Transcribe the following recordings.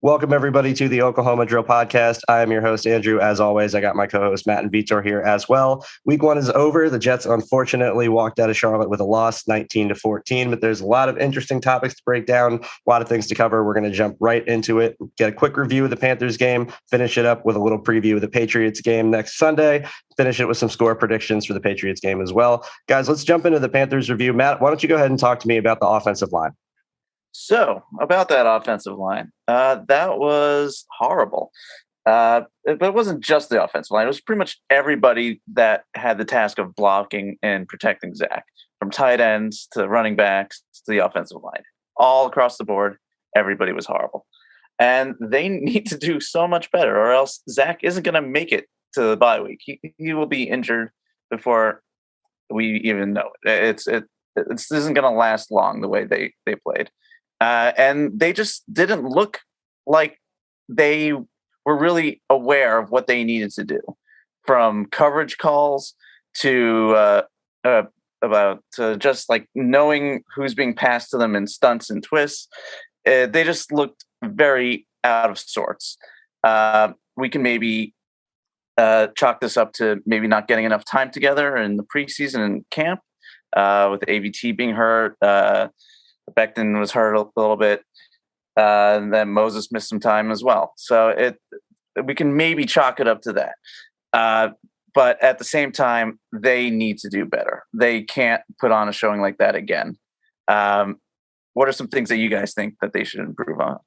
Welcome, everybody, to the Oklahoma Drill Podcast. I am your host, Andrew. As always, I got my co-host, Matt and Vitor here as well. Week 1 is over. The Jets, unfortunately, walked out of Charlotte with a loss, 19-14, but there's a lot of interesting topics to break down, a lot of things to cover. We're going to jump right into it, get a quick review of the Panthers game, finish it up with a little preview of the Patriots game next Sunday, finish it with some score predictions for the Patriots game as well. Guys, let's jump into the Panthers review. Matt, why don't you go ahead and talk to me about the offensive line? So, about that offensive line, that was horrible. But it wasn't just the offensive line. It was pretty much everybody that had the task of blocking and protecting Zack, from tight ends to running backs to the offensive line. All across the board, everybody was horrible. And they need to do so much better, or else Zack isn't going to make it to the bye week. He will be injured before we even know it. It isn't going to last long the way they played. And they just didn't look like they were really aware of what they needed to do, from coverage calls to just like knowing who's being passed to them in stunts and twists. They just looked very out of sorts. We can maybe chalk this up to maybe not getting enough time together in the preseason and camp, with AVT being hurt. Becton was hurt a little bit, and then Moses missed some time as well. So we can maybe chalk it up to that. But at the same time, they need to do better. They can't put on a showing like that again. What are some things that you guys think that they should improve on?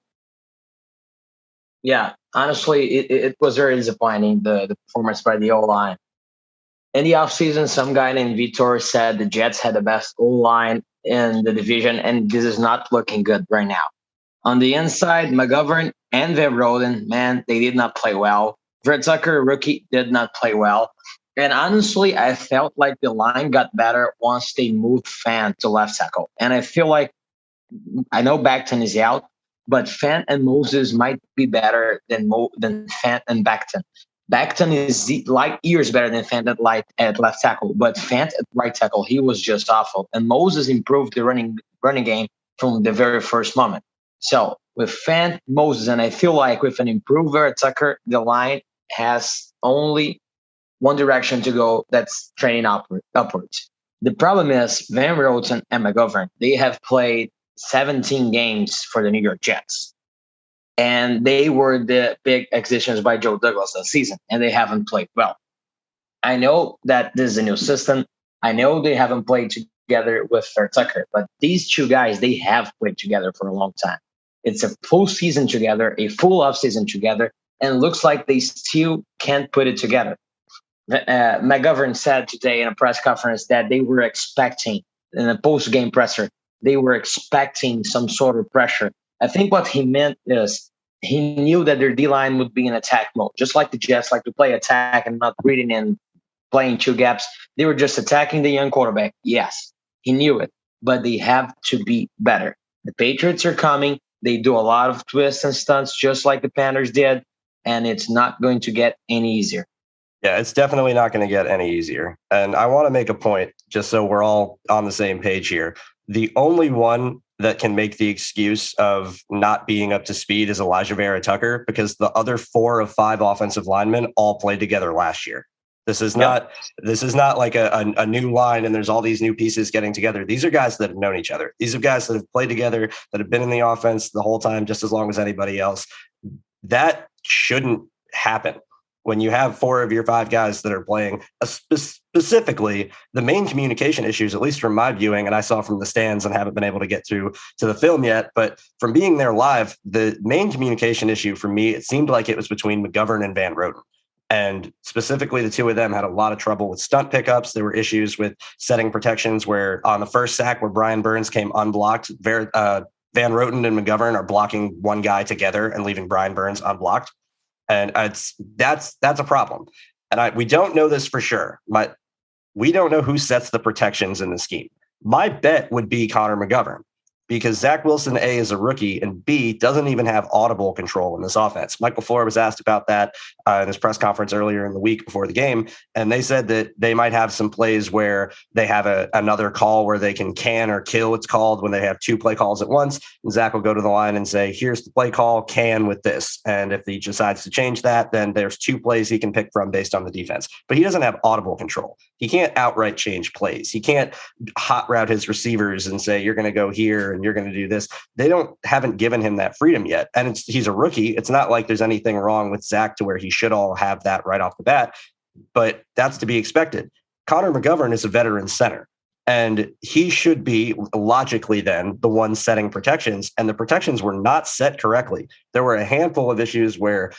Yeah, honestly, it was very disappointing, the performance by the O-line. In the offseason, some guy named Vitor said the Jets had the best O-line in the division, and this is not looking good right now. On the inside, McGovern and Van Roden, man, they did not play well. Ver Tucker, rookie, did not play well. And honestly, I felt like the line got better once they moved Fant to left tackle. And I feel like, I know Becton is out, but Fant and Moses might be better than Fant and Becton. Becton is light years better than Fant at left tackle, but Fant at right tackle, he was just awful. And Moses improved the running game from the very first moment. So with Fant, Moses, and I feel like with an improver Tucker, the line has only one direction to go, that's training upwards. The problem is Van Roten and McGovern, they have played 17 games for the New York Jets. And they were the big acquisitions by Joe Douglas this season, and they haven't played well. I know that this is a new system. I know they haven't played together with Tucker, but these two guys, they have played together for a long time. It's a full season together, a full offseason together, and it looks like they still can't put it together. McGovern said today in a press conference that they were expecting, in a post-game presser, they were expecting some sort of pressure. I think what he meant is he knew that their D-line would be in attack mode, just like the Jets like to play attack and not reading and playing two gaps. They were just attacking the young quarterback. Yes, he knew it, but they have to be better. The Patriots are coming. They do a lot of twists and stunts just like the Panthers did, and it's not going to get any easier. Yeah, it's definitely not going to get any easier. And I want to make a point, just so we're all on the same page here. The only one that can make the excuse of not being up to speed is Elijah Vera Tucker, because the other 4 of 5 offensive linemen all played together last year. This is not like a new line and there's all these new pieces getting together. These are guys that have known each other. These are guys that have played together, that have been in the offense the whole time, just as long as anybody else. That shouldn't happen. When you have 4 of your 5 guys that are playing, specifically the main communication issues, at least from my viewing, and I saw from the stands and haven't been able to get through to the film yet, but from being there live, the main communication issue for me, it seemed like it was between McGovern and Van Roten. And specifically, the 2 of them had a lot of trouble with stunt pickups. There were issues with setting protections where on the first sack where Brian Burns came unblocked, Van Roten and McGovern are blocking one guy together and leaving Brian Burns unblocked. And that's a problem. And we don't know this for sure, but we don't know who sets the protections in the scheme. My bet would be Connor McGovern. because Zack Wilson, A, is a rookie, and B, doesn't even have audible control in this offense. Michael Flohr was asked about that in his press conference earlier in the week before the game, and they said that they might have some plays where they have another call where they can or kill, it's called, when they have two play calls at once. And Zack will go to the line and say, here's the play call, can with this. And if he decides to change that, then there's two plays he can pick from based on the defense. But he doesn't have audible control. He can't outright change plays. He can't hot route his receivers and say, you're going to go here and you're going to do this. They haven't given him that freedom yet. And he's a rookie. It's not like there's anything wrong with Zack to where he should all have that right off the bat, but that's to be expected. Connor McGovern is a veteran center, and he should be logically then the one setting protections, and the protections were not set correctly. There were a handful of issues where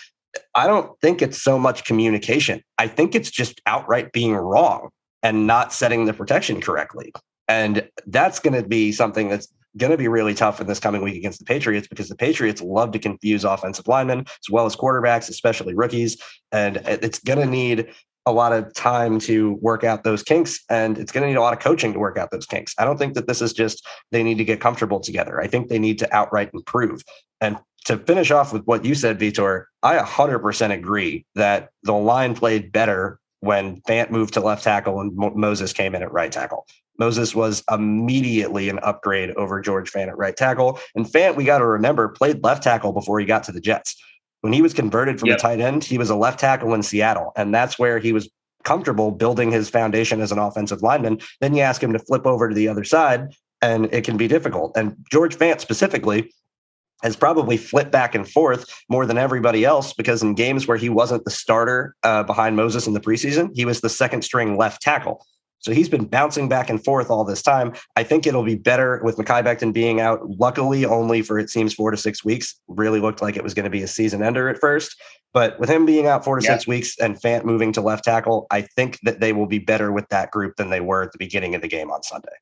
I don't think it's so much communication. I think it's just outright being wrong and not setting the protection correctly. And that's going to be something that's going to be really tough in this coming week against the Patriots, because the Patriots love to confuse offensive linemen as well as quarterbacks, especially rookies. And it's going to need a lot of time to work out those kinks, and it's going to need a lot of coaching to work out those kinks. I don't think that this is just they need to get comfortable together. I think they need to outright improve. And to finish off with what you said, Vitor, I 100% agree that the line played better when Fant moved to left tackle and Moses came in at right tackle. Moses was immediately an upgrade over George Fant at right tackle. And Fant, we got to remember, played left tackle before he got to the Jets. When he was converted from a tight end, he was a left tackle in Seattle. And that's where he was comfortable building his foundation as an offensive lineman. Then you ask him to flip over to the other side, and it can be difficult. And George Fant specifically has probably flipped back and forth more than everybody else, because in games where he wasn't the starter behind Moses in the preseason, he was the second string left tackle. So he's been bouncing back and forth all this time. I think it'll be better with Mekhi Becton being out, luckily only for, it seems, 4 to 6 weeks. Really looked like it was going to be a season ender at first. But with him being out 4 to 6 weeks and Fant moving to left tackle, I think that they will be better with that group than they were at the beginning of the game on Sunday.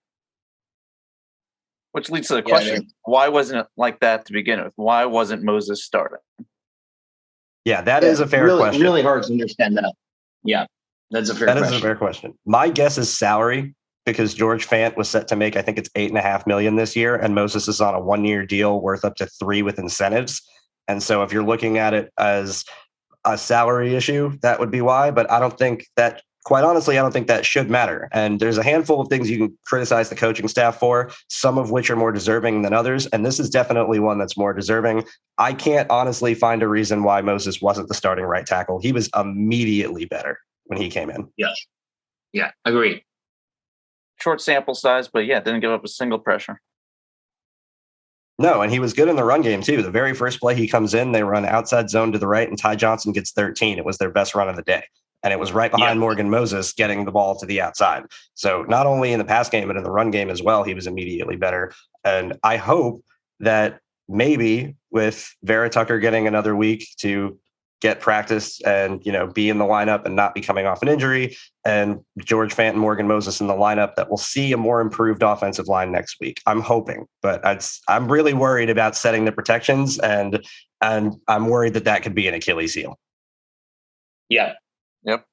Which leads to the question, why wasn't it like that to begin with? Why wasn't Moses starting? Yeah, that is a fair question. Really hard to understand that. Yeah. That's a fair question. That is a fair question. My guess is salary, because George Fant was set to make, I think it's $8.5 million this year, and Moses is on a 1-year deal worth up to $3 million with incentives. And so if you're looking at it as a salary issue, that would be why. But I don't think that, quite honestly, I don't think that should matter. And there's a handful of things you can criticize the coaching staff for, some of which are more deserving than others. And this is definitely one that's more deserving. I can't honestly find a reason why Moses wasn't the starting right tackle. He was immediately better when he came in. Yes. Yeah, agreed. Short sample size, but didn't give up a single pressure. No, and he was good in the run game too. The very first play he comes in, they run outside zone to the right, and Ty Johnson gets 13. It was their best run of the day. And it was right behind Morgan Moses getting the ball to the outside. So not only in the pass game, but in the run game as well, he was immediately better. And I hope that maybe with Vera Tucker getting another week to get practice and, be in the lineup and not be coming off an injury, and George Fant and Morgan Moses in the lineup, that we'll see a more improved offensive line next week. I'm hoping, but I'm really worried about setting the protections, and I'm worried that could be an Achilles heel. Yeah. Yep.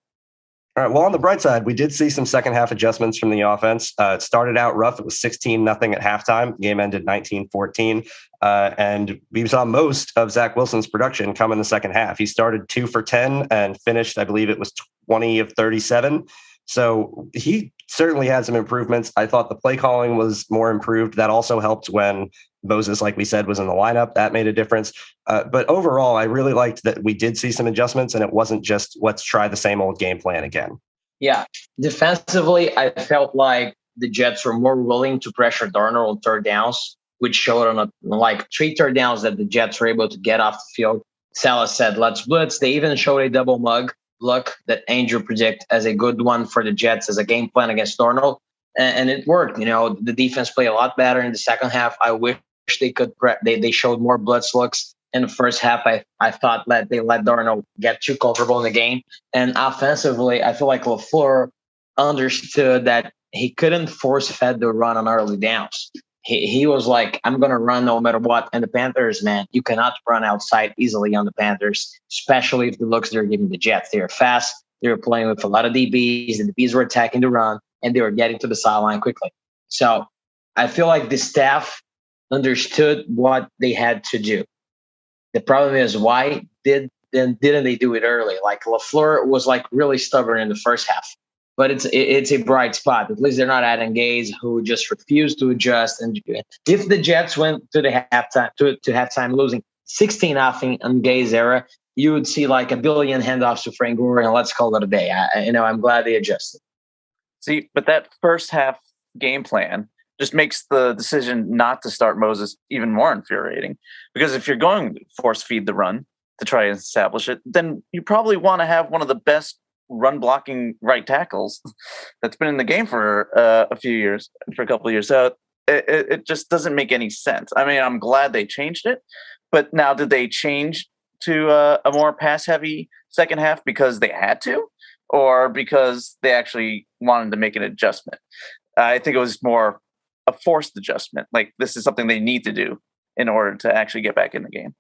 All right. Well, on the bright side, we did see some second half adjustments from the offense. It started out rough. It was 16-0 at halftime. The game ended 19-14. And we saw most of Zack Wilson's production come in the second half. He started 2 for 10 and finished, I believe it was 20 of 37. So he certainly had some improvements. I thought the play calling was more improved. That also helped when Moses, like we said, was in the lineup. That made a difference. But overall, I really liked that we did see some adjustments, and it wasn't just let's try the same old game plan again. Yeah. Defensively, I felt like the Jets were more willing to pressure Darnold on third downs, which showed on 3 third downs that the Jets were able to get off the field. Salah said, let's blitz. They even showed a double mug look that Andrew predicted as a good one for the Jets as a game plan against Darnold. And it worked. The defense played a lot better in the second half. I wish they could they showed more blitz looks in the first half. I thought that they let Darnold get too comfortable in the game. And offensively, I feel like LaFleur understood that he couldn't force fed the run on early downs. He was like, I'm going to run no matter what. And the Panthers, man, you cannot run outside easily on the Panthers, especially if the looks they're giving the Jets. They're fast. They were playing with a lot of DBs, and the DBs were attacking the run, and they were getting to the sideline quickly. So I feel like the staff understood what they had to do. The problem is, why didn't they do it early? Like LaFleur was like really stubborn in the first half, but it's a bright spot. At least they're not adding Gaze, who just refused to adjust. And if the Jets went to the halftime to halftime losing 16-0 on Gaze era, you would see like a billion handoffs to Frank Gore, and let's call it a day. I'm glad they adjusted. See, but that first half game plan just makes the decision not to start Moses even more infuriating. Because if you're going to force feed the run to try and establish it, then you probably want to have one of the best run blocking right tackles that's been in the game for a couple of years. So it just doesn't make any sense. I mean, I'm glad they changed it, but now did they change to a more pass heavy second half because they had to, or because they actually wanted to make an adjustment? I think it was more a forced adjustment. Like, this is something they need to do in order to actually get back in the game.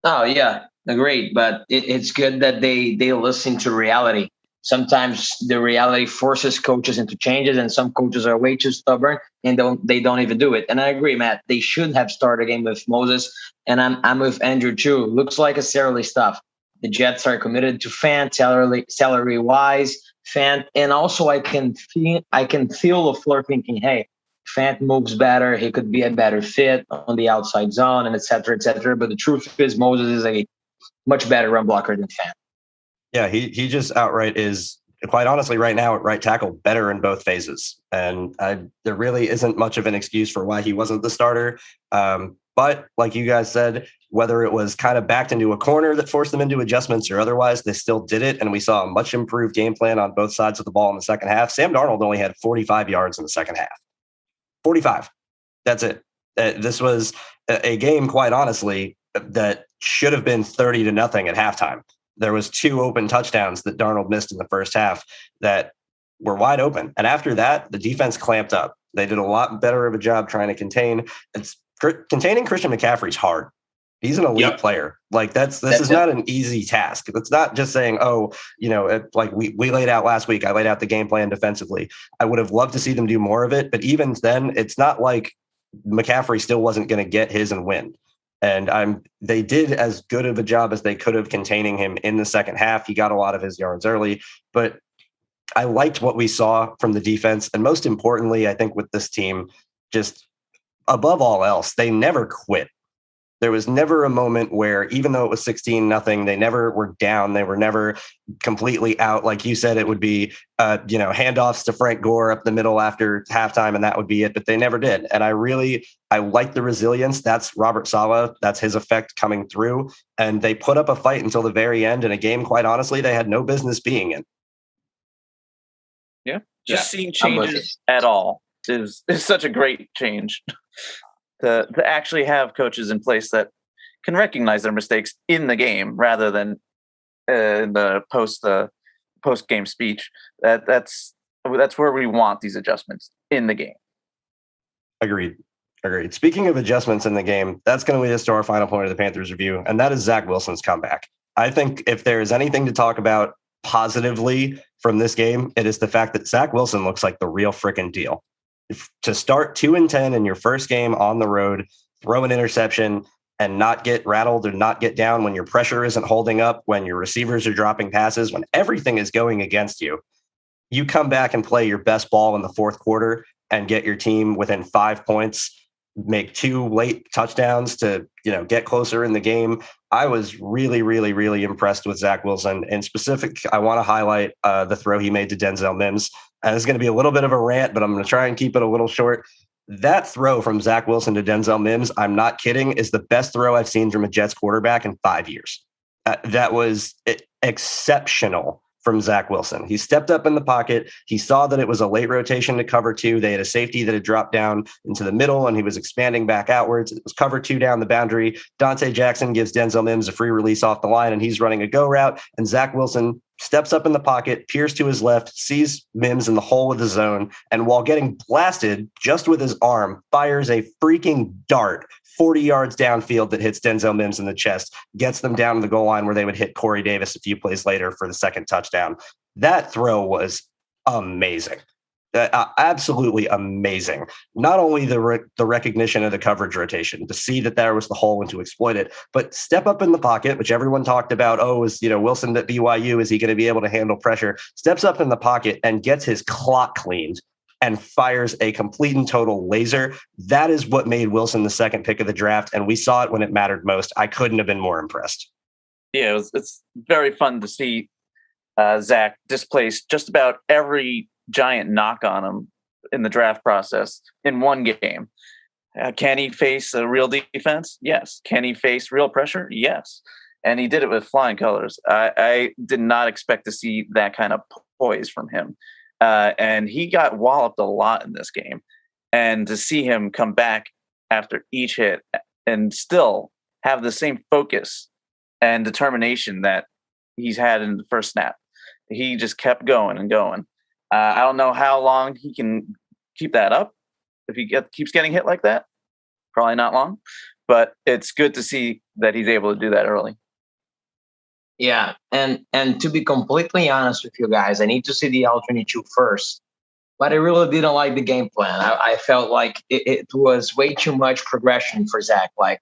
Oh yeah, agreed. But it's good that they listen to reality. Sometimes the reality forces coaches into changes, and some coaches are way too stubborn and they don't even do it. And I agree, Matt. They should have started a game with Moses, and I'm with Andrew too. Looks like a salary stuff. The Jets are committed to Fant salary wise. Fant, and also I can feel LaFleur thinking, hey, Fant moves better. He could be a better fit on the outside zone, and et cetera, et cetera. But the truth is, Moses is a much better run blocker than Fant. Yeah, he just outright is, quite honestly, right now at right tackle, better in both phases. And there really isn't much of an excuse for why he wasn't the starter. But like you guys said, whether it was kind of backed into a corner that forced them into adjustments or otherwise, they still did it. And we saw a much improved game plan on both sides of the ball in the second half. Sam Darnold only had 45 yards in the second half. 45. That's it. This was a game, quite honestly, that should have been 30-0 at halftime. There was 2 open touchdowns that Darnold missed in the first half that were wide open. And after that, the defense clamped up. They did a lot better of a job trying to contain. Containing Christian McCaffrey's hard. He's an elite player. Like this is not an easy task. It's not just saying, like we laid out last week. I laid out the game plan defensively. I would have loved to see them do more of it. But even then, it's not like McCaffrey still wasn't going to get his and win. And they did as good of a job as they could have containing him in the second half. He got a lot of his yards early, but I liked what we saw from the defense. And most importantly, I think with this team, just above all else, they never quit. There was never a moment where, even though it was 16-0, they never were down. They were never completely out. Like you said, it would be, handoffs to Frank Gore up the middle after halftime, and that would be it. But they never did. And I like the resilience. That's Robert Saleh. That's his effect coming through. And they put up a fight until the very end in a game, quite honestly, they had no business being in. Yeah. Just seeing changes at all is such a great change. To actually have coaches in place that can recognize their mistakes in the game rather than in the post game speech. That's where we want these adjustments in the game. Agreed. Speaking of adjustments in the game, that's going to lead us to our final point of the Panthers review, and that is Zack Wilson's comeback. I think if there is anything to talk about positively from this game, it is the fact that Zack Wilson looks like the real freaking deal. To start 2-10 in your first game on the road, throw an interception and not get rattled or not get down when your pressure isn't holding up, when your receivers are dropping passes, when everything is going against you, you come back and play your best ball in the fourth quarter and get your team within 5 points, make 2 late touchdowns to, get closer in the game. I was really, really, really impressed with Zack Wilson. In specific, I want to highlight the throw he made to Denzel Mims. And it's going to be a little bit of a rant, but I'm going to try and keep it a little short. That throw from Zack Wilson to Denzel Mims, I'm not kidding, is the best throw I've seen from a Jets quarterback in 5 years. That was exceptional from Zack Wilson. He stepped up in the pocket. He saw that it was a late rotation to cover 2. They had a safety that had dropped down into the middle, and he was expanding back outwards. It was cover 2 down the boundary. Dante Jackson gives Denzel Mims a free release off the line, and he's running a go route. And Zack Wilson steps up in the pocket, peers to his left, sees Mims in the hole of the zone, and while getting blasted just with his arm, fires a freaking dart 40 yards downfield that hits Denzel Mims in the chest, gets them down to the goal line where they would hit Corey Davis a few plays later for the second touchdown. That throw was amazing. Absolutely amazing. Not only the recognition of the coverage rotation, to see that there was the hole and to exploit it, but step up in the pocket, which everyone talked about. Oh, is Wilson at BYU? Is he going to be able to handle pressure? Steps up in the pocket and gets his clock cleaned and fires a complete and total laser. That is what made Wilson the second pick of the draft, and we saw it when it mattered most. I couldn't have been more impressed. Yeah, it's very fun to see Zack displace just about every giant knock on him in the draft process in one game. Can he face a real defense? Yes. Can he face real pressure? Yes. And he did it with flying colors. I did not expect to see that kind of poise from him. And he got walloped a lot in this game. And to see him come back after each hit and still have the same focus and determination that he's had in the first snap. He just kept going and going. I don't know how long he can keep that up. If he keeps getting hit like that, probably not long. But it's good to see that he's able to do that early. Yeah, and to be completely honest with you guys, I need to see the L-22 first. But I really didn't like the game plan. I felt like it was way too much progression for Zack. Like,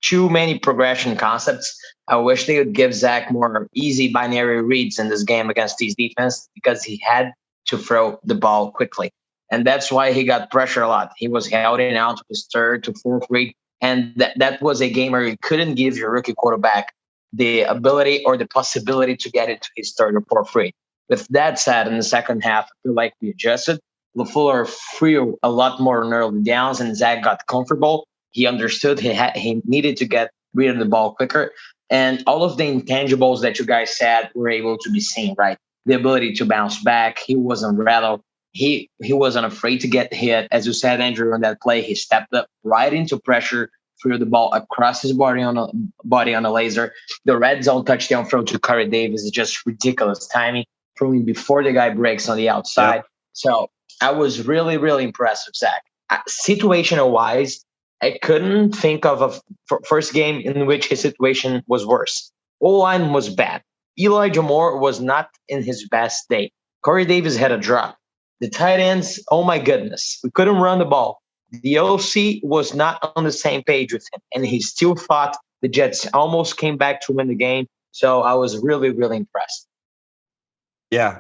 too many progression concepts. I wish they would give Zack more easy binary reads in this game against these defense, because he had to throw the ball quickly. And that's why he got pressure a lot. He was held in out to his third to fourth read. And that was a game where you couldn't give your rookie quarterback the ability or the possibility to get into his third or fourth read. With that said, in the second half, I feel like we adjusted. LaFleur threw a lot more on early downs, and Zack got comfortable. He understood he needed to get rid of the ball quicker. And all of the intangibles that you guys said were able to be seen, right? The ability to bounce back. He wasn't rattled. He wasn't afraid to get hit. As you said, Andrew, on that play, he stepped up right into pressure, threw the ball across his body on a laser. The red zone touchdown throw to Corey Davis is just ridiculous timing, throwing before the guy breaks on the outside. Yep. So I was really, really impressed with Zack. Situational wise, I couldn't think of a first game in which his situation was worse. O-line was bad. Elijah Moore was not in his best day. Corey Davis had a drop. The tight ends, oh my goodness, we couldn't run the ball. The OC was not on the same page with him, and he still thought the Jets almost came back to win the game. So I was really, really impressed. Yeah,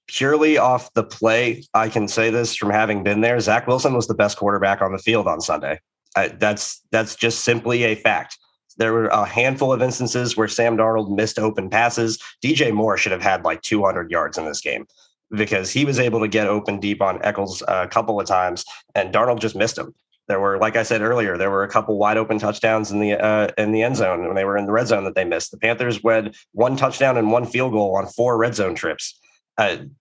purely off the play, I can say this from having been there. Zack Wilson was the best quarterback on the field on Sunday. That's just simply a fact. There were a handful of instances where Sam Darnold missed open passes. DJ Moore should have had like 200 yards in this game because he was able to get open deep on Eccles a couple of times, and Darnold just missed him. There were, like I said earlier, there were a couple wide open touchdowns in the end zone when they were in the red zone that they missed. The Panthers had 1 touchdown and 1 field goal on 4 red zone trips.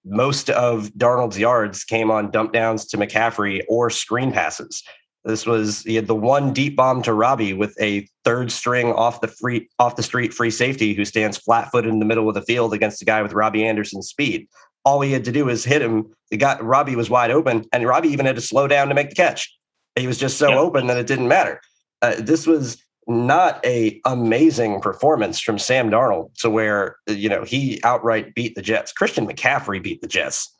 Most of Darnold's yards came on dump downs to McCaffrey or screen passes. He had the 1 deep bomb to Robbie with a third string off the street free safety who stands flat footed in the middle of the field against a guy with Robbie Anderson's speed. All he had to do was hit him. Robbie was wide open, and Robbie even had to slow down to make the catch. He was just so open that it didn't matter. This was not a amazing performance from Sam Darnold to where, he outright beat the Jets. Christian McCaffrey beat the Jets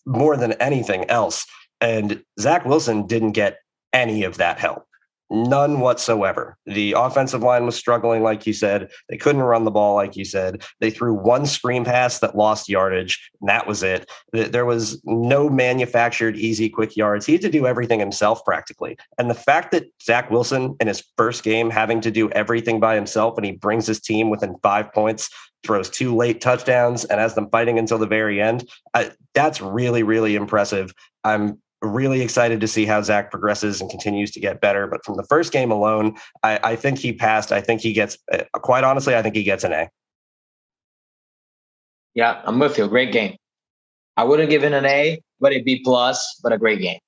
more than anything else. And Zack Wilson didn't get any of that help. None whatsoever. The offensive line was struggling, like you said. They couldn't run the ball, like you said. They threw 1 screen pass that lost yardage, and that was it. There was no manufactured easy, quick yards. He had to do everything himself practically. And the fact that Zack Wilson, in his first game, having to do everything by himself, and he brings his team within 5 points, throws 2 late touchdowns, and has them fighting until the very end, that's really, really impressive. I'm really excited to see how Zack progresses and continues to get better. But from the first game alone, I think he passed. I think he gets, quite honestly, I think he gets an A. Yeah, I'm with you. Great game. I wouldn't give it an A, but a B+, but a great game.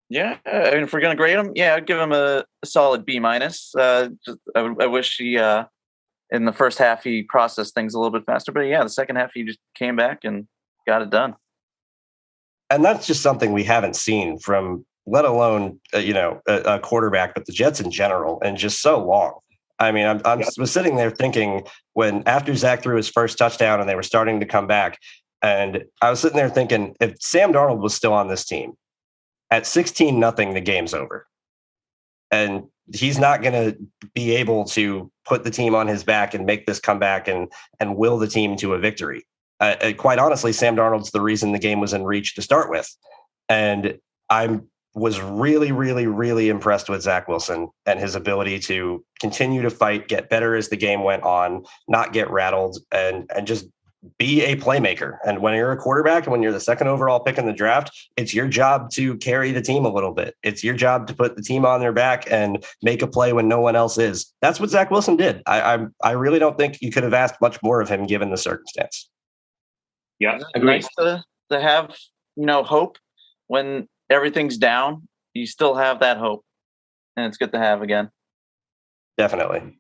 Yeah, I mean, if we're going to grade him, I'd give him a solid B-. I wish he, in the first half, he processed things a little bit faster. But the second half, he just came back and got it done. And that's just something we haven't seen from, let alone, a quarterback, but the Jets in general, and just so long. I mean, I was sitting there thinking after Zack threw his first touchdown and they were starting to come back, And I was sitting there thinking, if Sam Darnold was still on this team, at 16-0, the game's over. And he's not going to be able to put the team on his back and make this comeback and will the team to a victory. Quite honestly, Sam Darnold's the reason the game was in reach to start with. And I was really, really, really impressed with Zack Wilson and his ability to continue to fight, get better as the game went on, not get rattled, and just be a playmaker. And when you're a quarterback and when you're the second overall pick in the draft, it's your job to carry the team a little bit. It's your job to put the team on their back and make a play when no one else is. That's what Zack Wilson did. I really don't think you could have asked much more of him given the circumstance. Yeah, nice to have, hope when everything's down. You still have that hope, and it's good to have again. Definitely.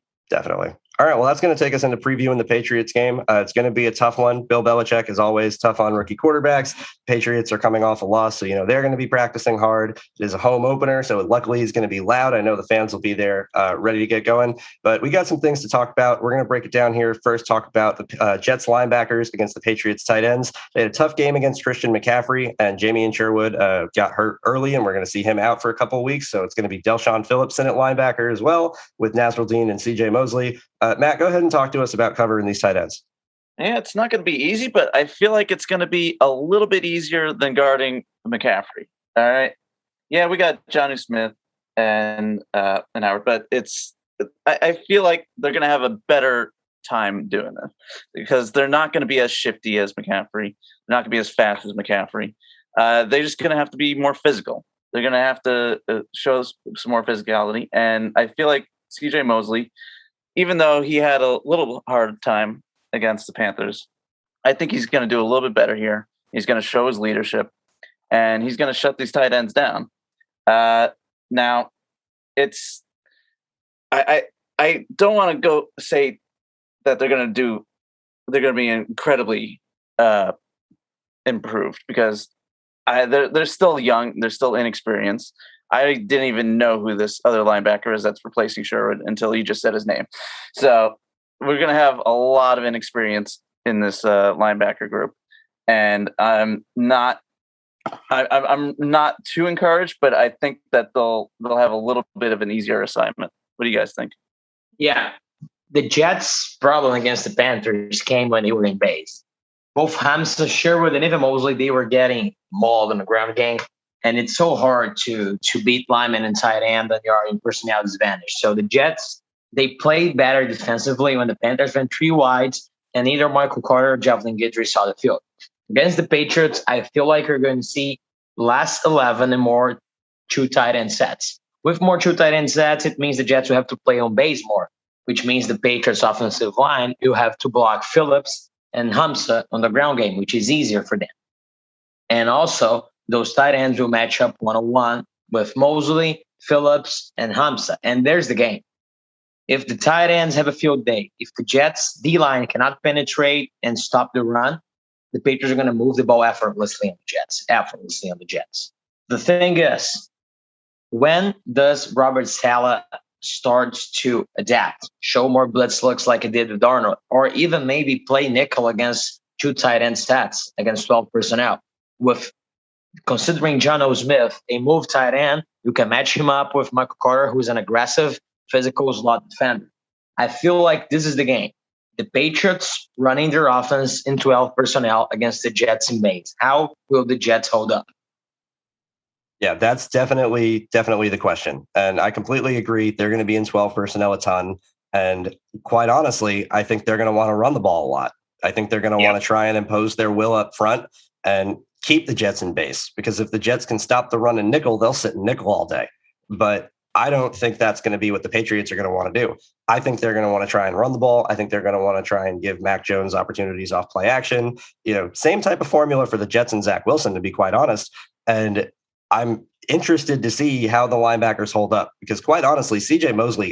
All right, well, that's going to take us into previewing the Patriots game. It's going to be a tough one. Bill Belichick is always tough on rookie quarterbacks. Patriots are coming off a loss, so they're going to be practicing hard. It is a home opener, so luckily it's going to be loud. I know the fans will be there ready to get going, but we got some things to talk about. We're going to break it down here. First, talk about the Jets linebackers against the Patriots tight ends. They had a tough game against Christian McCaffrey, and Jamie Sherwood got hurt early, and we're going to see him out for a couple of weeks. So it's going to be Delshon Phillips in at linebacker as well, with Nasruddin and CJ Mosley. Matt, go ahead and talk to us about covering these tight ends. Yeah, it's not going to be easy, but I feel like it's going to be a little bit easier than guarding McCaffrey. All right. Yeah, we got Jonnu Smith and Howard, but I feel like they're going to have a better time doing this because they're not going to be as shifty as McCaffrey. They're not going to be as fast as McCaffrey. They're just going to have to be more physical. They're going to have to show some more physicality. And I feel like CJ Mosley, even though he had a little hard time against the Panthers, I think he's going to do a little bit better here. He's going to show his leadership, and he's going to shut these tight ends down. Now, I don't want to go say that they're going to be incredibly improved because they're still young, they're still inexperienced. I didn't even know who this other linebacker is that's replacing Sherwood until you just said his name. So we're going to have a lot of inexperience in this linebacker group. And I'm not too encouraged, but I think that they'll have a little bit of an easier assignment. What do you guys think? Yeah. The Jets' problem against the Panthers came when they were in base. Both Hamza, Sherwood, and even Mosley, they were getting mauled in the ground game. And it's so hard to beat linemen and tight end when you are in personnel disadvantage. So the Jets, they played better defensively when the Panthers went three wides, and neither Michael Carter or Javelin Guidry saw the field. Against the Patriots, I feel like you're going to see last 11 and more two tight end sets. With more two tight end sets, it means the Jets will have to play on base more, which means the Patriots offensive line will have to block Phillips and Hamza on the ground game, which is easier for them. And also, those tight ends will match up one-on-one with Mosley, Phillips, and Hamza. And there's the game. If the tight ends have a field day, if the Jets' D-line cannot penetrate and stop the run, the Patriots are going to move the ball effortlessly on the Jets. The thing is, when does Robert Saleh start to adapt, show more blitz looks like it did with Darnold, or even maybe play nickel against two tight end sets against 12 personnel? With considering Jonnu Smith, a move tight end, you can match him up with Michael Carter, who's an aggressive, physical slot defender. I feel like this is the game. The Patriots running their offense in 12 personnel against the Jets in base. How will the Jets hold up? Yeah, that's definitely the question. And I completely agree. They're going to be in 12 personnel a ton. And quite honestly, I think they're going to want to run the ball a lot. I think they're going to want to try and impose their will up front and keep the Jets in base, because if the Jets can stop the run in nickel, they'll sit in nickel all day. But I don't think that's going to be what the Patriots are going to want to do. I think they're going to want to try and run the ball. I think they're going to want to try and give Mac Jones opportunities off play action. Same type of formula for the Jets and Zack Wilson, to be quite honest. And I'm interested to see how the linebackers hold up, because quite honestly, CJ Mosley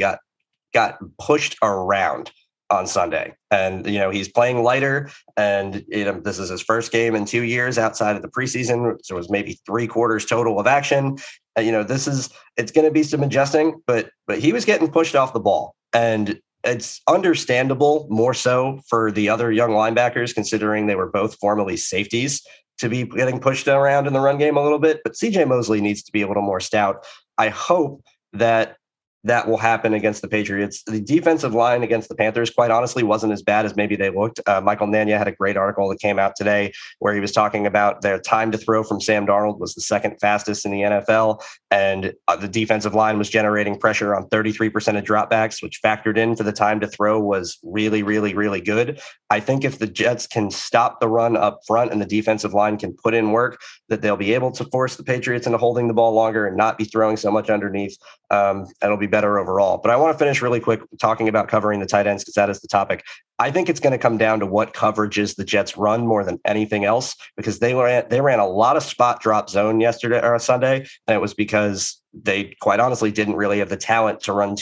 got pushed around on Sunday, and he's playing lighter, and this is his first game in 2 years outside of the preseason, so it was maybe 3 quarters total of action. It's going to be some adjusting, but he was getting pushed off the ball, and it's understandable more so for the other young linebackers, considering they were both formerly safeties, to be getting pushed around in the run game a little bit. But CJ Mosley needs to be a little more stout. I hope that that will happen against the Patriots. The defensive line against the Panthers, quite honestly, wasn't as bad as maybe they looked. Michael Nania had a great article that came out today where he was talking about their time to throw from Sam Darnold was the second fastest in the NFL. And the defensive line was generating pressure on 33% of dropbacks, which factored in for the time to throw was really, really, really good. I think if the Jets can stop the run up front and the defensive line can put in work, that they'll be able to force the Patriots into holding the ball longer and not be throwing so much underneath. It'll be better overall. But I want to finish really quick talking about covering the tight ends because that is the topic. I think it's going to come down to what coverages the Jets run more than anything else, because they ran a lot of spot drop zone yesterday or Sunday, and it was because they quite honestly didn't really have the talent to run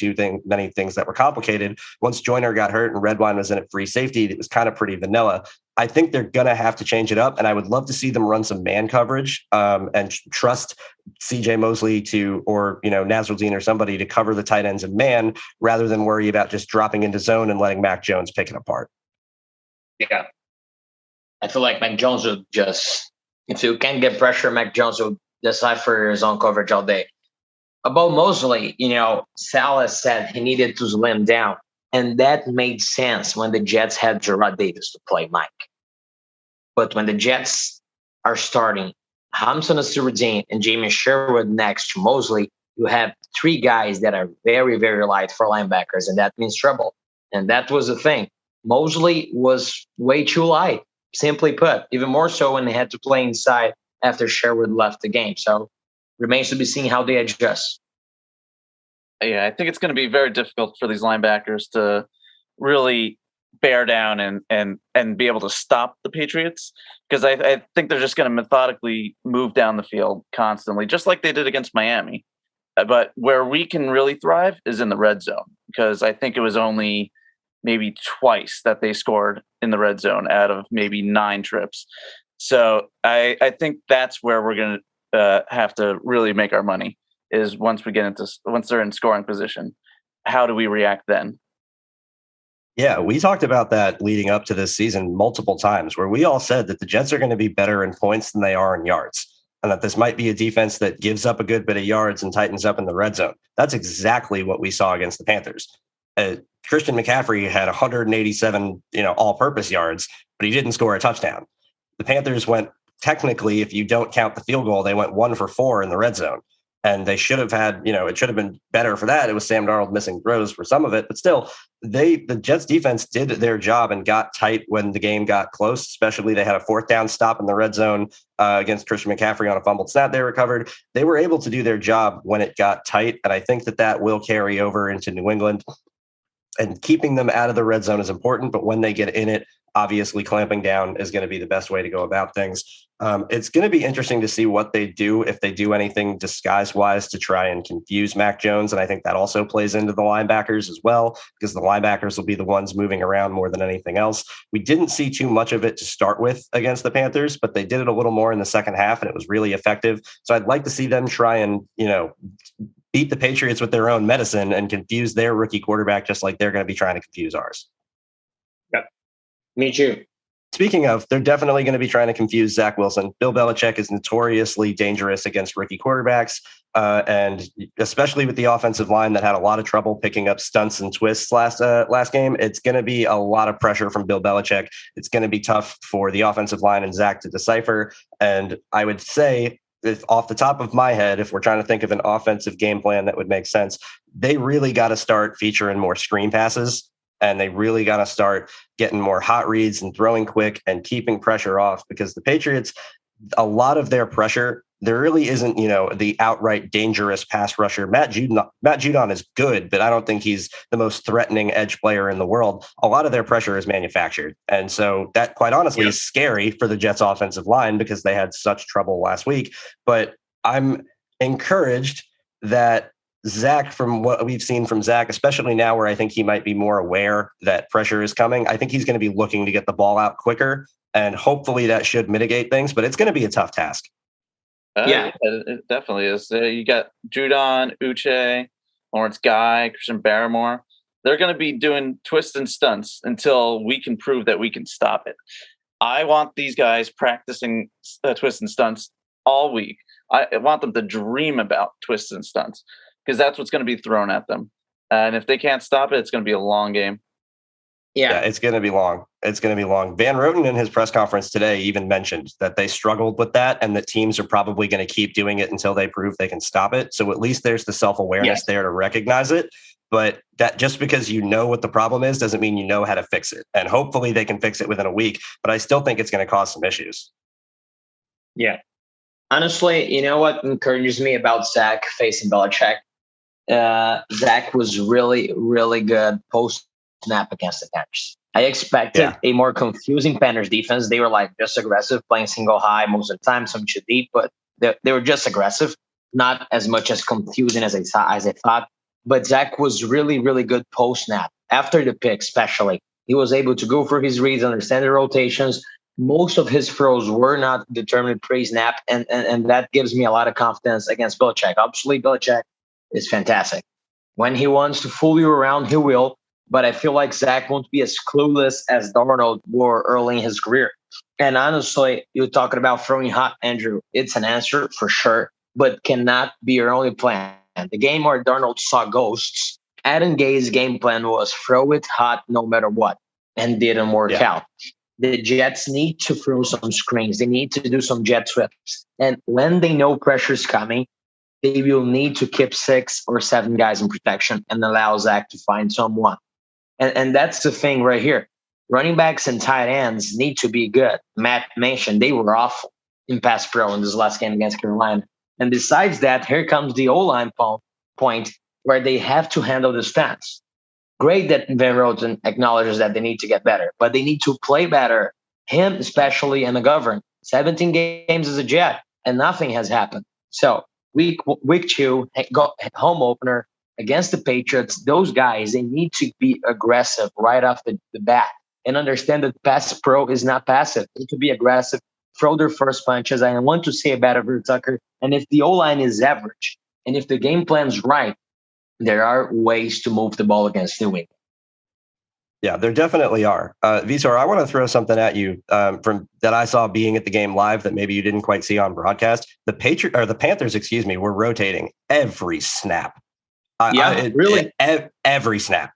many things that were complicated. Once Joyner got hurt and Redwine was in at free safety, it was kind of pretty vanilla. I think they're going to have to change it up, and I would love to see them run some man coverage and trust CJ Mosley or Nasruddin or somebody to cover the tight ends in man rather than worry about just dropping into zone and letting Mac Jones pick it apart. Yeah. I feel like Mac Jones would just, if you can't get pressure, Mac Jones would decipher his own coverage all day. About Mosley, Salah said he needed to slim down. And that made sense when the Jets had Gerard Davis to play Mike. But when the Jets are starting Hamza Nasruddin and Jamie Sherwood next to Mosley, you have three guys that are very, very light for linebackers, and that means trouble. And that was the thing. Mosley was way too light, simply put, even more so when they had to play inside after Sherwood left the game. So remains to be seen how they adjust. Yeah, I think it's going to be very difficult for these linebackers to really bear down and be able to stop the Patriots, because I think they're just going to methodically move down the field constantly, just like they did against Miami. But where we can really thrive is in the red zone, because I think it was only maybe twice that they scored in the red zone out of maybe 9 trips. So I think that's where we're going to have to really make our money, is once they're in scoring position. How do we react then? Yeah, we talked about that leading up to this season multiple times, where we all said that the Jets are going to be better in points than they are in yards, and that this might be a defense that gives up a good bit of yards and tightens up in the red zone. That's exactly what we saw against the Panthers. Christian McCaffrey had 187, all-purpose yards, but he didn't score a touchdown. The Panthers went, technically, if you don't count the field goal, they went 1 for 4 in the red zone. And they should have had, it should have been better for that. It was Sam Darnold missing throws for some of it, but still, the Jets defense did their job and got tight when the game got close. Especially, they had a 4th down stop in the red zone against Christian McCaffrey on a fumbled snap they recovered. They were able to do their job when it got tight, and I think that will carry over into New England. And keeping them out of the red zone is important, but when they get in it, obviously clamping down is going to be the best way to go about things. It's going to be interesting to see what they do, if they do anything disguise-wise to try and confuse Mac Jones. And I think that also plays into the linebackers as well, because the linebackers will be the ones moving around more than anything else. We didn't see too much of it to start with against the Panthers, but they did it a little more in the second half, and it was really effective. So I'd like to see them try and, beat the Patriots with their own medicine and confuse their rookie quarterback, just like they're going to be trying to confuse ours. Yep. Me too. Speaking of, they're definitely going to be trying to confuse Zack Wilson. Bill Belichick is notoriously dangerous against rookie quarterbacks, and especially with the offensive line that had a lot of trouble picking up stunts and twists last game. It's going to be a lot of pressure from Bill Belichick. It's going to be tough for the offensive line and Zack to decipher. And I would say, if off the top of my head, if we're trying to think of an offensive game plan that would make sense, they really got to start featuring more screen passes, and they really got to start getting more hot reads and throwing quick and keeping pressure off, because the Patriots, a lot of their pressure, there really isn't, the outright dangerous pass rusher. Matt Judon is good, but I don't think he's the most threatening edge player in the world. A lot of their pressure is manufactured. And so that, quite honestly, is scary for the Jets offensive line, because they had such trouble last week. But I'm encouraged that Zack, from what we've seen from Zack, especially now where I think he might be more aware that pressure is coming, I think he's going to be looking to get the ball out quicker, and hopefully that should mitigate things, but it's going to be a tough task. Yeah, it definitely is. You got Judon, Uche, Lawrence Guy, Christian Barrymore. They're going to be doing twists and stunts until we can prove that we can stop it. I want these guys practicing twists and stunts all week. I want them to dream about twists and stunts because that's what's going to be thrown at them. And if they can't stop it, it's going to be a long game. Yeah, it's going to be long. It's going to be long. Van Roten in his press conference today even mentioned that they struggled with that and that teams are probably going to keep doing it until they prove they can stop it. So at least there's the self-awareness there to recognize it. But that just because you know what the problem is doesn't mean you know how to fix it. And hopefully they can fix it within a week. But I still think it's going to cause some issues. Yeah. Honestly, you know what encourages me about Zach facing Belichick? Zach was really, really good post-snap against the Panthers. I expected a more confusing Panthers defense. They were like just aggressive, playing single high most of the time, some too deep, but they were just aggressive, not as much as confusing as I thought. But Zach was really, really good post-snap. After the pick, especially, he was able to go for his reads, understand the rotations. Most of his throws were not determined pre-snap, and that gives me a lot of confidence against Belichick. Obviously, Belichick is fantastic. When he wants to fool you around, he will. But I feel like Zach won't be as clueless as Darnold were early in his career. And honestly, you're talking about throwing hot, Andrew. It's an answer for sure, but cannot be your only plan. The game where Darnold saw ghosts, Adam Gaze's game plan was throw it hot no matter what, and didn't work out. The Jets need to throw some screens. They need to do some jet sweeps. And when they know pressure's coming, they will need to keep 6 or 7 guys in protection and allow Zach to find someone. And that's the thing right here. Running backs and tight ends need to be good. Matt mentioned they were awful in pass pro in this last game against Carolina. And besides that, here comes the O-line point where they have to handle the stats. Great that Van Roten acknowledges that they need to get better, but they need to play better. Him especially and McGovern. 17 games as a Jet, and nothing has happened. So week 2, home opener against the Patriots. Those guys, they need to be aggressive right off the bat and understand that pass pro is not passive. They need to be aggressive, throw their first punches. I want to say about Avery Tucker. And if the O-line is average, and if the game plan's right, there are ways to move the ball against New England. Yeah, there definitely are. Vitor, I want to throw something at you from that I saw being at the game live that maybe you didn't quite see on broadcast. The Panthers, were rotating every snap. Really? Every snap.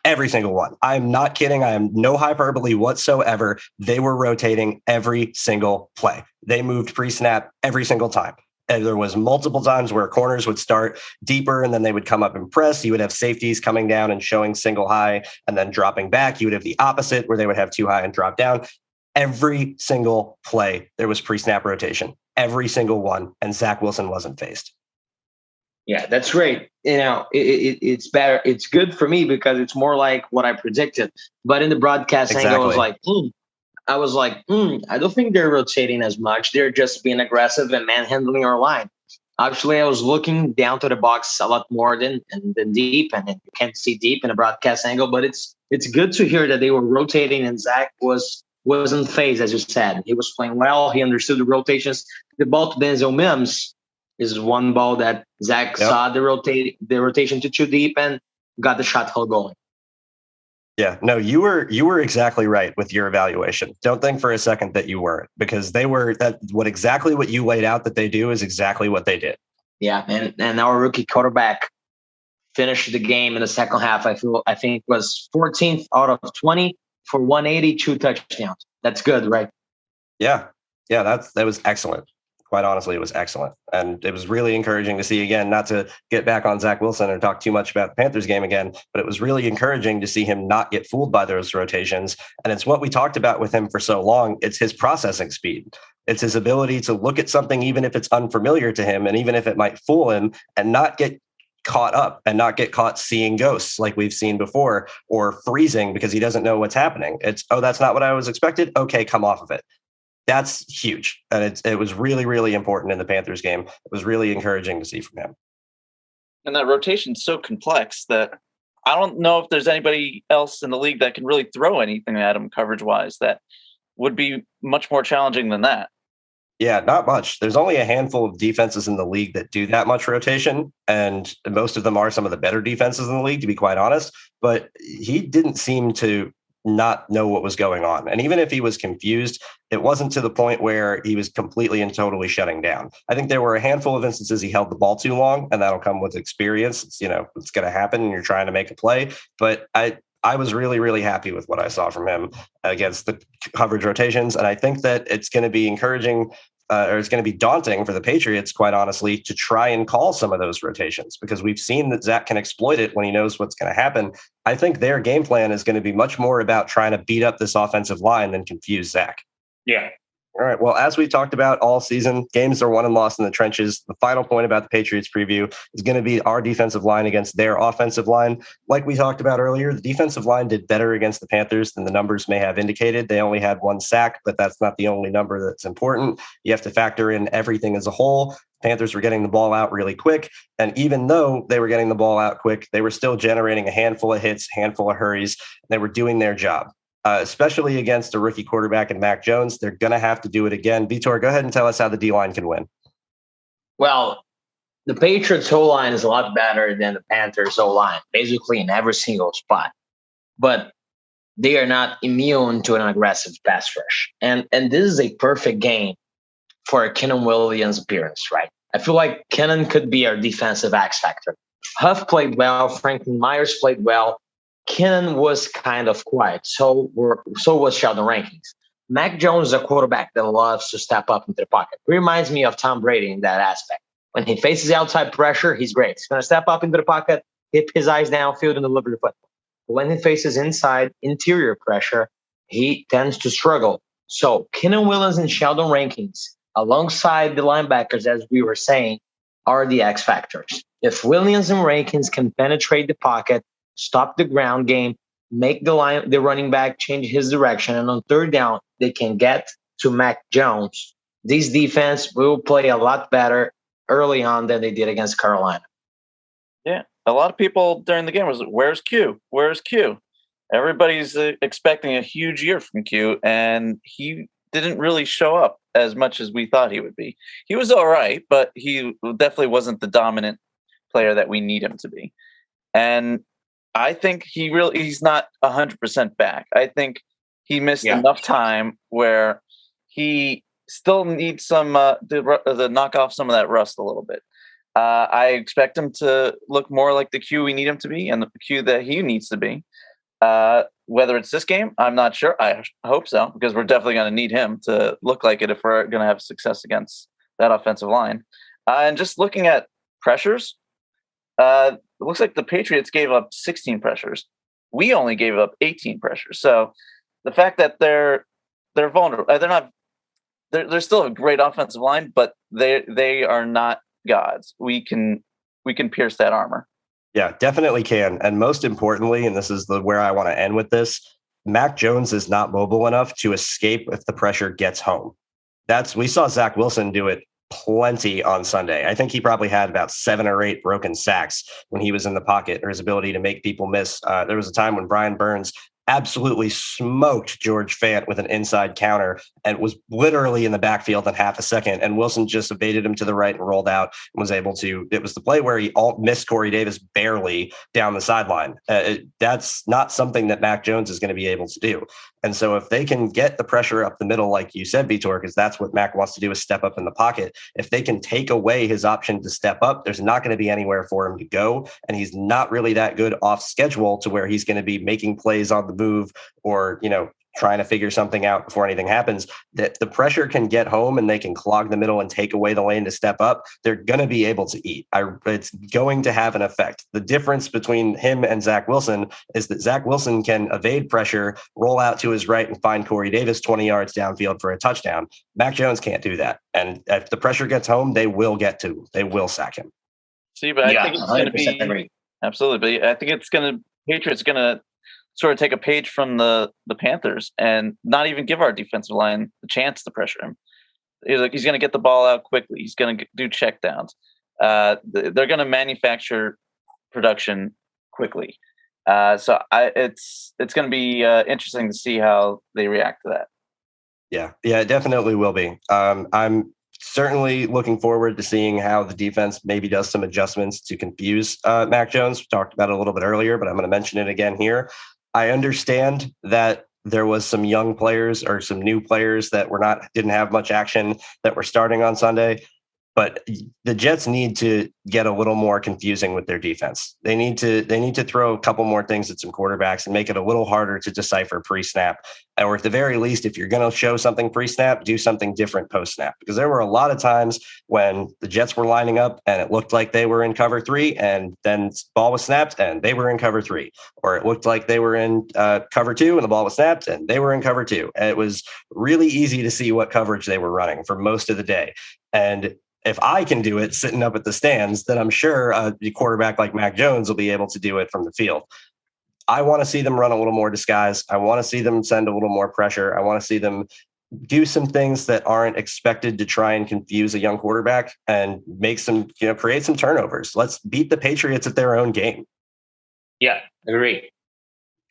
Every single one. I'm not kidding. I am no hyperbole whatsoever. They were rotating every single play. They moved pre-snap every single time. And there was multiple times where corners would start deeper and then they would come up and press. You would have safeties coming down and showing single high and then dropping back. You would have the opposite where they would have 2 high and drop down. Every single play, there was pre-snap rotation. Every single one. And Zack Wilson wasn't faced. Yeah, that's great. You know, it's better. It's good for me because it's more like what I predicted. But in the broadcast angle, I was like, I don't think they're rotating as much. They're just being aggressive and manhandling our line. Actually, I was looking down to the box a lot more than deep, and you can't see deep in a broadcast angle. But it's good to hear that they were rotating, and Zach wasn't phased, as you said. He was playing well. He understood the rotations. The ball to Denzel Mims is one ball that Zach saw the rotation too deep and got the shot hole going. Yeah, no, you were exactly right with your evaluation. Don't think for a second that you weren't, because they were exactly what you laid out that they do is exactly what they did. Yeah, and our rookie quarterback finished the game in the second half. I think was 14th out of 20 for 182 touchdowns. That's good, right? Yeah, that was excellent. Quite honestly, it was excellent. And it was really encouraging to see, again, not to get back on Zack Wilson or talk too much about the Panthers game again, but it was really encouraging to see him not get fooled by those rotations. And it's what we talked about with him for so long. It's his processing speed. It's his ability to look at something, even if it's unfamiliar to him, and even if it might fool him, and not get caught up and not get caught seeing ghosts like we've seen before, or freezing because he doesn't know what's happening. It's, oh, that's not what I was expected. Okay, come off of it. That's huge. And it was really, really important in the Panthers game. It was really encouraging to see from him. And that rotation's so complex that I don't know if there's anybody else in the league that can really throw anything at him coverage-wise that would be much more challenging than that. Yeah, not much. There's only a handful of defenses in the league that do that much rotation, and most of them are some of the better defenses in the league, to be quite honest. But he didn't seem to not know what was going on. And even if he was confused, it wasn't to the point where he was completely and totally shutting down. I think there were a handful of instances he held the ball too long, and that'll come with experience. It's going to happen, and you're trying to make a play. But I was really, really happy with what I saw from him against the coverage rotations. And I think that it's going to be encouraging or it's going to be daunting for the Patriots, quite honestly, to try and call some of those rotations because we've seen that Zack can exploit it when he knows what's going to happen. I think their game plan is going to be much more about trying to beat up this offensive line than confuse Zack. Yeah. All right. Well, as we talked about all season, games are won and lost in the trenches. The final point about the Patriots preview is going to be our defensive line against their offensive line. Like we talked about earlier, the defensive line did better against the Panthers than the numbers may have indicated. They only had 1 sack, but that's not the only number that's important. You have to factor in everything as a whole. Panthers were getting the ball out really quick. And even though they were getting the ball out quick, they were still generating a handful of hits, handful of hurries. They were doing their job. Especially against a rookie quarterback in Mac Jones. They're going to have to do it again. Vitor, go ahead and tell us how the D-line can win. Well, the Patriots O-line is a lot better than the Panthers O-line, basically in every single spot. But they are not immune to an aggressive pass rush. And this is a perfect game for a Quinnen Williams appearance, right? I feel like Quinnen could be our defensive X factor. Huff played well. Franklin Myers played well. Quinnen was kind of quiet. So was Sheldon Rankins. Mac Jones is a quarterback that loves to step up into the pocket. It reminds me of Tom Brady in that aspect. When he faces outside pressure, he's great. He's going to step up into the pocket, hit his eyes downfield, and deliver the football. But when he faces inside interior pressure, he tends to struggle. So Quinnen Williams and Sheldon Rankins, alongside the linebackers, as we were saying, are the X factors. If Williams and Rankins can penetrate the pocket, stop the ground game, make the running back change his direction, and on third down, they can get to Mac Jones. This defense will play a lot better early on than they did against Carolina. Yeah, a lot of people during the game was, where's Q? Where's Q? Everybody's expecting a huge year from Q, and he didn't really show up as much as we thought he would be. He was all right, but he definitely wasn't the dominant player that we need him to be. And I think he's not 100% back. I think he missed enough time where he still needs some to knock off some of that rust a little bit. I expect him to look more like the Q we need him to be and the Q that he needs to be. Whether it's this game, I'm not sure. I hope so, because we're definitely going to need him to look like it if we're going to have success against that offensive line. And just looking at pressures, it looks like the Patriots gave up 16 pressures. We only gave up 18 pressures. So the fact that they're vulnerable, they're still a great offensive line, but they are not gods. We can pierce that armor. Yeah, definitely can. And most importantly, and this is where I want to end with this, Mac Jones is not mobile enough to escape if the pressure gets home. We saw Zack Wilson do it plenty on Sunday. I think he probably had about 7 or 8 broken sacks when he was in the pocket, or his ability to make people miss. There was a time when Brian Burns absolutely smoked George Fant with an inside counter and was literally in the backfield in half a second. And Wilson just evaded him to the right and rolled out and was able to. It was the play where he missed Corey Davis barely down the sideline. That's not something that Mac Jones is going to be able to do. And so if they can get the pressure up the middle, like you said, Vitor, because that's what Mac wants to do is step up in the pocket. If they can take away his option to step up, there's not going to be anywhere for him to go. And he's not really that good off schedule to where he's going to be making plays on the move or, trying to figure something out before anything happens. That the pressure can get home and they can clog the middle and take away the lane to step up. They're going to be able to eat. It's going to have an effect. The difference between him and Zack Wilson is that Zack Wilson can evade pressure, roll out to his right and find Corey Davis 20 yards downfield for a touchdown. Mac Jones can't do that. And if the pressure gets home, they will sack him. See, but I think it's going to be agree. Absolutely. I think Patriots going to sort of take a page from the Panthers and not even give our defensive line the chance to pressure him. He's going to get the ball out quickly. He's going to do checkdowns. They're going to manufacture production quickly. So it's going to be interesting to see how they react to that. Yeah, it definitely will be. I'm certainly looking forward to seeing how the defense maybe does some adjustments to confuse Mac Jones. We talked about it a little bit earlier, but I'm going to mention it again here. I understand that there was some young players or some new players that didn't have much action that were starting on Sunday. But the Jets need to get a little more confusing with their defense. They need to throw a couple more things at some quarterbacks and make it a little harder to decipher pre-snap. Or at the very least, if you're going to show something pre-snap, do something different post-snap. Because there were a lot of times when the Jets were lining up and it looked like they were in cover 3, and then ball was snapped and they were in cover 3. Or it looked like they were in cover 2 and the ball was snapped and they were in cover 2. And it was really easy to see what coverage they were running for most of the day. And if I can do it sitting up at the stands, then I'm sure the quarterback like Mac Jones will be able to do it from the field. I want to see them run a little more disguise. I want to see them send a little more pressure. I want to see them do some things that aren't expected to try and confuse a young quarterback and create some turnovers. Let's beat the Patriots at their own game. Yeah, agree.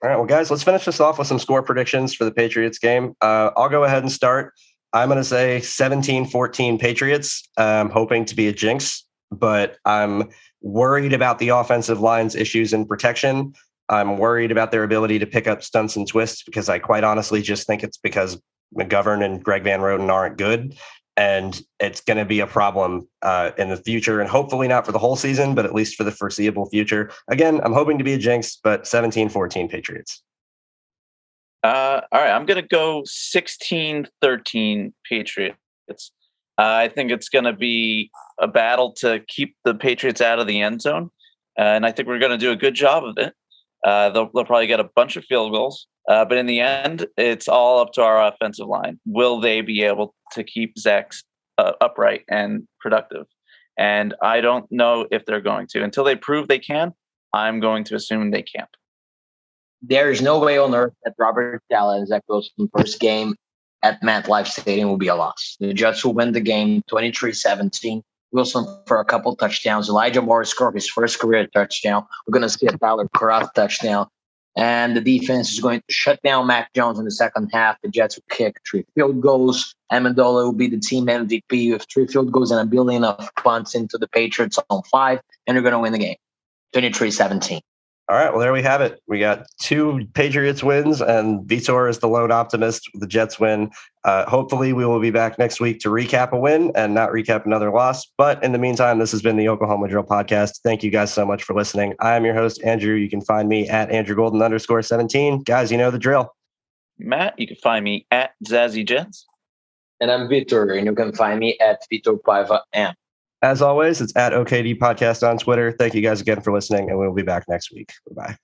All right, well, guys, let's finish this off with some score predictions for the Patriots game. I'll go ahead and start. I'm going to say 17-14 Patriots. I'm hoping to be a jinx, but I'm worried about the offensive line's issues in protection. I'm worried about their ability to pick up stunts and twists because I quite honestly just think it's because McGovern and Greg Van Roten aren't good. And it's going to be a problem in the future, and hopefully not for the whole season, but at least for the foreseeable future. Again, I'm hoping to be a jinx, but 17-14 Patriots. All right, I'm going to go 16-13 Patriots. I think it's going to be a battle to keep the Patriots out of the end zone, and I think we're going to do a good job of it. They'll probably get a bunch of field goals, but in the end, it's all up to our offensive line. Will they be able to keep Zack upright and productive? And I don't know if they're going to. Until they prove they can, I'm going to assume they can't. There is no way on earth that Robert Saleh and Zack Wilson first game at MetLife Stadium will be a loss. The Jets will win the game 23-17. Wilson for a couple touchdowns. Elijah Moore scored his first career touchdown. We're going to see a Tyler Kroft touchdown. And the defense is going to shut down Mac Jones in the second half. The Jets will kick 3 field goals. Amendola will be the team MVP with 3 field goals and a billion of punts into the Patriots on 5. And they're going to win the game 23-17. All right, well, there we have it. We got 2 Patriots wins, and Vitor is the lone optimist. The Jets win. Hopefully, we will be back next week to recap a win and not recap another loss. But in the meantime, this has been the Oklahoma Drill Podcast. Thank you guys so much for listening. I am your host, Andrew. You can find me at AndrewGolden_17. Guys, you know the drill. Matt, you can find me at Zazzy Jets. And I'm Vitor, and you can find me at Vitor Paiva M. As always, it's at OKD Podcast on Twitter. Thank you guys again for listening, and we'll be back next week. Bye-bye.